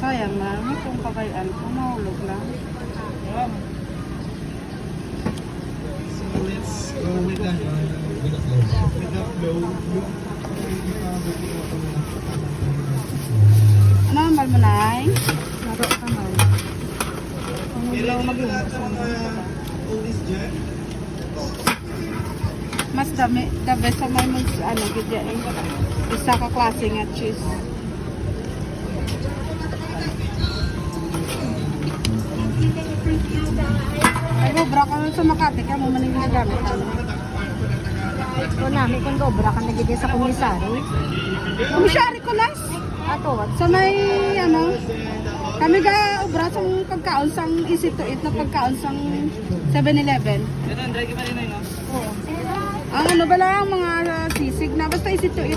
Sayang na, kung kabayaan ko, mahulog lang. So let's go with the flow. Ano ang bal mo, Nay? Laro ka man. Ang ilaw mag-iwas. All this dyan? Mas dami, the best sa may mag, ano, gidya eh. Isa ka klase nga cheese. Ay, bubra ka nun sa Makati, kaya mo maning ginagamit, ano? Kung namin kung dobra ka nagiging sa komisari. Kumisyari ko las. Ato, Sa may, ano, kami ga ubra sa pagkaon sang easy to eat na pagkaon sang 7-Eleven. oo. Ang ano ba lang, mga sisig na, basta easy to eat.